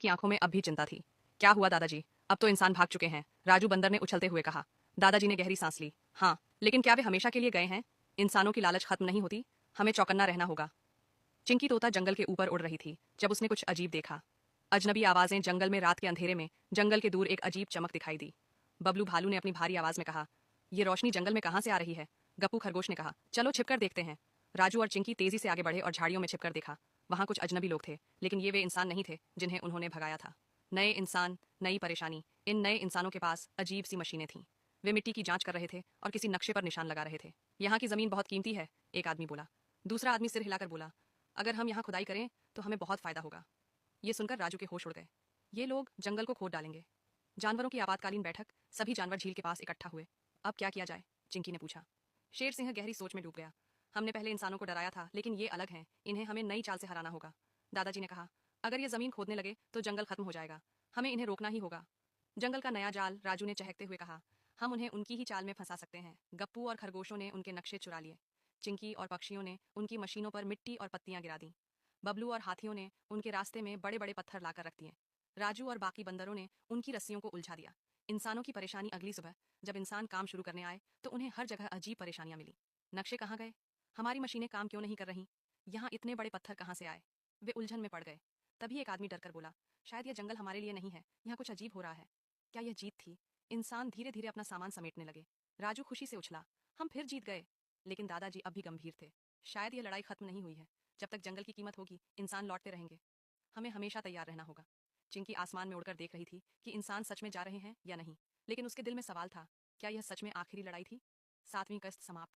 की आंखों में अब भी चिंता थी। क्या हुआ दादाजी? अब तो इंसान भाग चुके हैं, राजू बंदर ने उछलते हुए कहा। दादाजी ने गहरी सांस ली। हाँ, लेकिन क्या वे हमेशा के लिए गए हैं? इंसानों की लालच खत्म नहीं होती, हमें चौकन्ना रहना होगा। चिंकी तोता जंगल के ऊपर उड़ रही थी जब उसने कुछ अजीब देखा। अजनबी आवाजें जंगल में, रात के अंधेरे में जंगल के दूर एक अजीब चमक दिखाई दी। बबलू भालू ने अपनी भारी आवाज में कहा, ये रोशनी जंगल में कहाँ से आ रही है? गप्पू खरगोश ने कहा, चलो छिपकर देखते हैं। राजू और चिंकी तेजी से आगे बढ़े और झाड़ियों में छिपकर देखा। वहां कुछ अजनबी लोग थे, लेकिन ये वे इंसान नहीं थे जिन्हें उन्होंने भगाया था। नए इंसान, नई परेशानी। इन नए इंसानों के पास अजीब सी मशीनें थीं। वे मिट्टी की जांच कर रहे थे और किसी नक्शे पर निशान लगा रहे थे। यहाँ की जमीन बहुत कीमती है, एक आदमी बोला। दूसरा आदमी सिर हिलाकर बोला, अगर हम यहाँ खुदाई करें तो हमें बहुत फायदा होगा। ये सुनकर राजू के होश उड़ गए। ये लोग जंगल को खोद डालेंगे। जानवरों की आपातकालीन बैठक। सभी जानवर झील के पास इकट्ठा हुए। अब क्या किया जाए? चिंकी ने पूछा। शेर सिंह गहरी सोच में डूब गया। हमने पहले इंसानों को डराया था, लेकिन ये अलग हैं, इन्हें हमें नई चाल से हराना होगा। दादाजी ने कहा, अगर ये जमीन खोदने लगे तो जंगल खत्म हो जाएगा, हमें इन्हें रोकना ही होगा। जंगल का नया जाल, राजू ने चहकते हुए कहा। हम उन्हें उनकी ही चाल में फंसा सकते हैं। गप्पू और खरगोशों ने उनके नक्शे चुरा लिए। चिंकी और पक्षियों ने उनकी मशीनों पर मिट्टी और पत्तियां गिरा दी। बबलू और हाथियों ने उनके रास्ते में बड़े बड़े पत्थर लाकर रख दिए। राजू और बाकी बंदरों ने उनकी रस्सियों को उलझा दिया। इंसानों की परेशानी अगली सुबह, जब इंसान काम शुरू करने आए तो उन्हें हर जगह अजीब परेशानियां मिली। नक्शे कहाँ गए? हमारी मशीनें काम क्यों नहीं कर रही? यहाँ इतने बड़े पत्थर कहाँ से आए? वे उलझन में पड़ गए। तभी एक आदमी डरकर बोला, शायद यह जंगल हमारे लिए नहीं है, यहाँ कुछ अजीब हो रहा है। क्या यह जीत थी? इंसान धीरे धीरे अपना सामान समेटने लगे। राजू खुशी से उछला, हम फिर जीत गए। लेकिन दादाजी अब भी गंभीर थे। शायद यह लड़ाई खत्म नहीं हुई है। जब तक जंगल की कीमत होगी, इंसान लौटते रहेंगे। हमें हमेशा तैयार रहना होगा। चिंकी आसमान में उड़कर देख रही थी कि इंसान सच में जा रहे हैं या नहीं, लेकिन उसके दिल में सवाल था, क्या यह सच में आखिरी लड़ाई थी? 7वीं कस्त समाप्त।